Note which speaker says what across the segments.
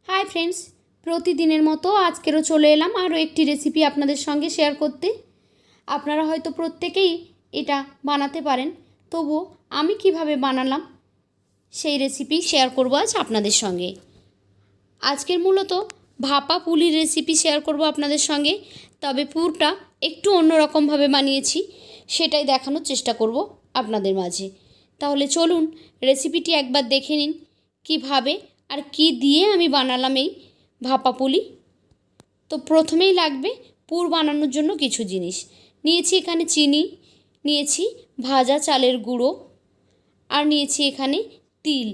Speaker 1: Hi friends, প্রতিদিনের মতো আজকেরও চলে এলাম আরও একটি রেসিপি আপনাদের সঙ্গে শেয়ার করতে। আপনারা হয়তো প্রত্যেকেই এটা বানাতে পারেন, তবুও আমি কিভাবে বানালাম সেই রেসিপি শেয়ার করব আজ আপনাদের সঙ্গে। আজকের মূলত ভাপা পুলির রেসিপি শেয়ার করব আপনাদের সঙ্গে, তবে পুরটা একটু অন্যরকমভাবে বানিয়েছি, সেটাই দেখানোর চেষ্টা করব আপনাদের মাঝে। তাহলে চলুন রেসিপিটি একবার দেখে নিন কিভাবে আর কি দিয়ে আমি বানালাম এই ভাপা পুলি। তো প্রথমেই লাগবে পুর বানানোর জন্য কিছু জিনিস নিয়েছি। এখানে চিনি নিয়েছি, ভাজা চালের গুঁড়ো, আর নিয়েছি এখানে তিল।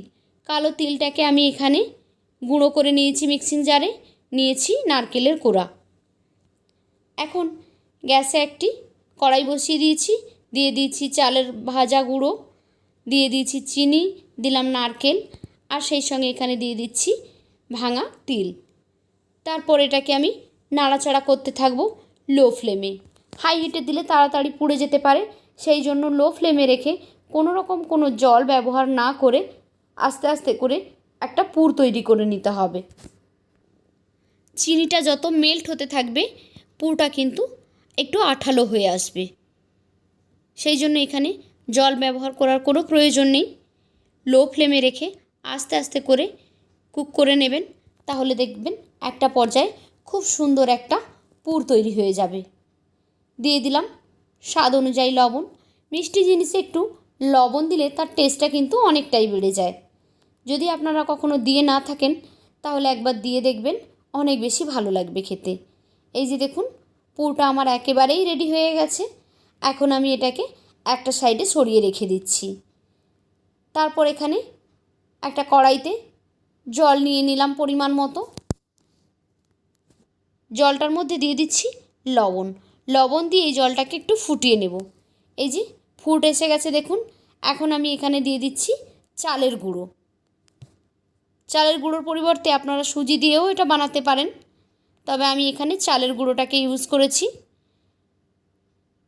Speaker 1: কালো তিলটাকে আমি এখানে গুঁড়ো করে নিয়েছি মিক্সিং জারে। নিয়েছি নারকেলের কোড়া। এখন গ্যাসে একটি কড়াই বসিয়ে দিয়েছি, দিয়ে দিয়েছি চালের ভাজা গুঁড়ো, দিয়ে দিয়েছি চিনি, দিলাম নারকেল, আর সেই সঙ্গে এখানে দিয়ে দিচ্ছি ভাঙা তিল। তারপর এটাকে আমি নাড়াচাড়া করতে থাকবো লো ফ্লেমে। হাই হিটে দিলে তাড়াতাড়ি পুড়ে যেতে পারে, সেই জন্য লো ফ্লেমে রেখে কোনো রকম কোনো জল ব্যবহার না করে আস্তে আস্তে করে একটা পুর তৈরি করে নিতে হবে। চিনিটা যত মেল্ট হতে থাকবে পুরটা কিন্তু একটু আঠালো হয়ে আসবে, সেই জন্য এখানে জল ব্যবহার করার কোনো প্রয়োজন নেই। লো ফ্লেমে রেখে আস্তে আস্তে করে কুক করে নেবেন, তাহলে দেখবেন একটা পর্যায়ে খুব সুন্দর একটা পুর তৈরি হয়ে যাবে। দিয়ে দিলাম স্বাদ অনুযায়ী লবণ। মিষ্টি জিনিসে একটু লবণ দিলে তার টেস্টটা কিন্তু অনেকটাই বেড়ে যায়। যদি আপনারা কখনো দিয়ে না থাকেন তাহলে একবার দিয়ে দেখবেন, অনেক বেশি ভালো লাগবে খেতে। এই যে দেখুন, পুরটা আমার একেবারেই রেডি হয়ে গেছে। এখন আমি এটাকে একটা সাইডে সরিয়ে রেখে দিচ্ছি। তারপর এখানে একটা কড়াইতে জল নিয়ে নিলাম পরিমাণ মতো। জলটার মধ্যে দিয়ে দিচ্ছি লবণ দিয়ে এই জলটাকে একটু ফুটিয়ে নেব। এই যে ফুট এসে গেছে দেখুন। এখন আমি এখানে দিয়ে দিচ্ছি চালের গুঁড়ো। চালের গুঁড়োর পরিবর্তে আপনারা সুজি দিয়েও এটা বানাতে পারেন, তবে আমি এখানে চালের গুঁড়োটাকে ইউজ করেছি।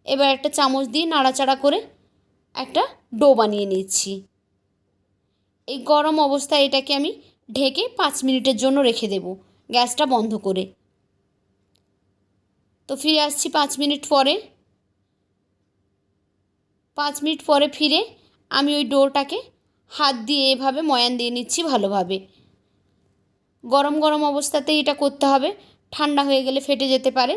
Speaker 1: এবার একটা চামচ দিয়ে নাড়াচাড়া করে একটা ডো বানিয়ে নিচ্ছি। এই গরম অবস্থায় এটাকে আমি ঢেকে 5 মিনিটের জন্য রেখে দেব, গ্যাসটা বন্ধ করে। তো ফিরে আসছি 5 মিনিট পরে। 5 মিনিট পরে ফিরে আমি ওই ডোটাকে হাত দিয়ে এভাবে ময়ান দিয়ে নিচ্ছি ভালোভাবে। গরম গরম অবস্থাতেই এটা করতে হবে, ঠান্ডা হয়ে গেলে ফেটে যেতে পারে,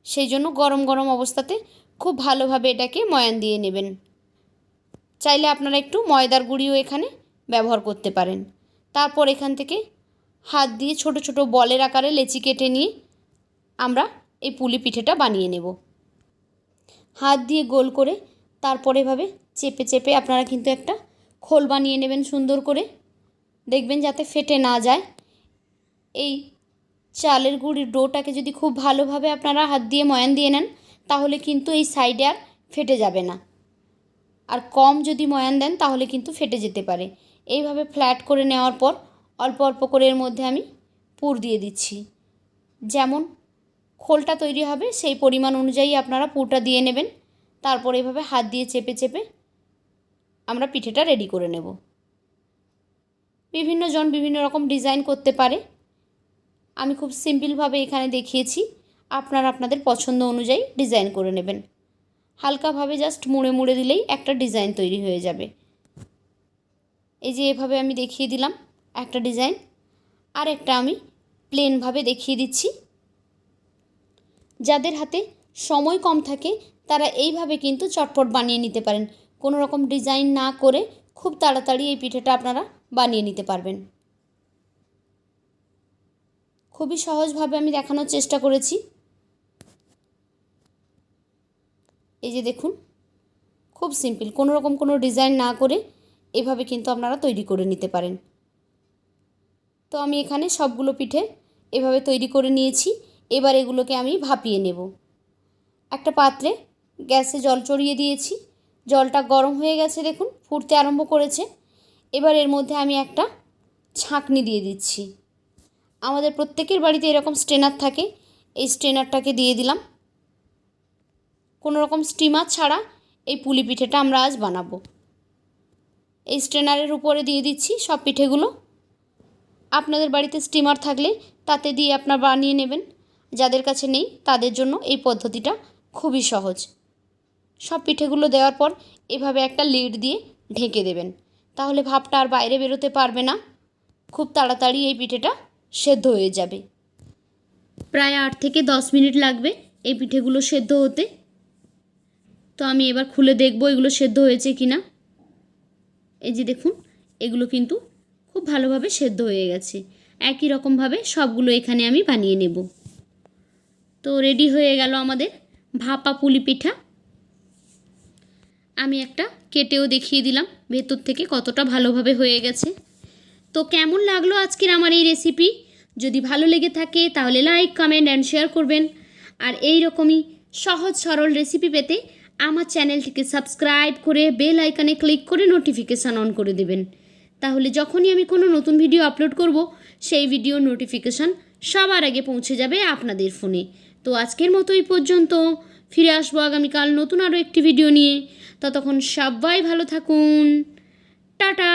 Speaker 1: সেই জন্য গরম গরম অবস্থাতে খুব ভালোভাবে এটাকে ময়ান দিয়ে নেবেন। চাইলে আপনারা একটু ময়দার গুঁড়িও এখানে ব্যবহার করতে পারেন। তারপর এখান থেকে হাত দিয়ে ছোট ছোট বলের আকারে লেচি কেটে নিয়ে আমরা এই পুলি পিঠেটা বানিয়ে নেব। হাত দিয়ে গোল করে তারপর এভাবে চেপে চেপে আপনারা কিন্তু একটা খোল বানিয়ে নেবেন সুন্দর করে। দেখবেন যাতে ফেটে না যায়। এই চালের গুঁড়ির ডোটাকে যদি খুব ভালোভাবে আপনারা হাত দিয়ে ময়ান দিয়ে নেন, তাহলে কিন্তু এই সাইডে আর ফেটে যাবে না। আর কম যদি ময়ান দেন তাহলে কিন্তু ফেটে যেতে পারে। এইভাবে ফ্ল্যাট করে নেওয়ার পর অল্প অল্প করে এর মধ্যে আমি পুর দিয়ে দিচ্ছি। যেমন খোলটা তৈরি হবে সেই পরিমাণ অনুযায়ী আপনারা পুরটা দিয়ে নেবেন। তারপর এভাবে হাত দিয়ে চেপে চেপে আমরা পিঠেটা রেডি করে নেব। বিভিন্ন জন বিভিন্ন রকম ডিজাইন করতে পারে, আমি খুব সিম্পলভাবে এখানে দেখিয়েছি। আপনারা আপনাদের পছন্দ অনুযায়ী ডিজাইন করে নেবেন। হালকাভাবে জাস্ট মুড়ে মুড়ে দিলেই একটা ডিজাইন তৈরি হয়ে যাবে। এই যে এভাবে আমি দেখিয়ে দিলাম একটা ডিজাইন, আর একটা আমি প্লেনভাবে দেখিয়ে দিচ্ছি। যাদের হাতে সময় কম থাকে তারা এইভাবে কিন্তু চটপট বানিয়ে নিতে পারেন। কোনো রকম ডিজাইন না করে খুব তাড়াতাড়ি এই পিঠেটা আপনারা বানিয়ে নিতে পারবেন। খুবই সহজভাবে আমি দেখানোর চেষ্টা করেছি। এই যে দেখুন, খুব সিম্পল, কোনো রকম কোনো ডিজাইন না করে এভাবে কিন্তু আপনারা তৈরি করে নিতে পারেন। তো আমি এখানে সবগুলো পিঠে এভাবে তৈরি করে নিয়েছি। এবার এগুলোকে আমি ভাপিয়ে নেব। একটা পাত্রে গ্যাসে জল চড়িয়ে দিয়েছি, জলটা গরম হয়ে গেছে দেখুন, ফুটতে আরম্ভ করেছে। এবার এর মধ্যে আমি একটা ছাঁকনি দিয়ে দিচ্ছি। আমাদের প্রত্যেকের বাড়িতে এরকম স্ট্রেনার থাকে, এই স্ট্রেনারটাকে দিয়ে দিলাম। কোনো রকম স্টিমার ছাড়া এই পুলি পিঠেটা আমরা আজ বানাবো। এই স্ট্রেনারের উপরে দিয়ে দিচ্ছি সব পিঠেগুলো। আপনাদের বাড়িতে স্টিমার থাকলে তাতে দিয়ে আপনার বানিয়ে নেবেন। যাদের কাছে নেই তাদের জন্য এই পদ্ধতিটা খুবই সহজ। সব পিঠেগুলো দেওয়ার পর এভাবে একটা লিড দিয়ে ঢেকে দেবেন, তাহলে ভাপটা আর বাইরে বেরোতে পারবে না। খুব তাড়াতাড়ি এই পিঠেটা সেদ্ধ হয়ে যাবে। প্রায় 8 থেকে 10 মিনিট লাগবে এই পিঠেগুলো সেদ্ধ হতে। তো আমি এবার খুলে দেখব এগুলো সেদ্ধ হয়েছে কি না। এই যে দেখুন, এগুলো কিন্তু খুব ভালোভাবে সেদ্ধ হয়ে গেছে। একই রকমভাবে সবগুলো এখানে আমি বানিয়ে নেব। তো রেডি হয়ে গেল আমাদের ভাপা পুলি পিঠা। আমি একটা কেটেও দেখিয়ে দিলাম ভেতর থেকে কতটা ভালোভাবে হয়ে গেছে। তো কেমন লাগলো আজকের আমার এই রেসিপি? যদি ভালো লেগে থাকে তাহলে লাইক, কমেন্ট অ্যান্ড শেয়ার করবেন। আর এই রকমই সহজ সরল রেসিপি পেতে আমার চ্যানেলটিকে সাবস্ক্রাইব করে বেল আইকনে ক্লিক করে নোটিফিকেশান অন করে দেবেন। তাহলে যখনই আমি কোনো নতুন ভিডিও আপলোড করব সেই ভিডিওর নোটিফিকেশান সবার আগে পৌঁছে যাবে আপনাদের ফোনে। তো আজকের মতো এই পর্যন্ত। ফিরে আসবো আগামীকাল নতুন আরও একটি ভিডিও নিয়ে। ততক্ষণ সবাই ভালো থাকুন। টাটা।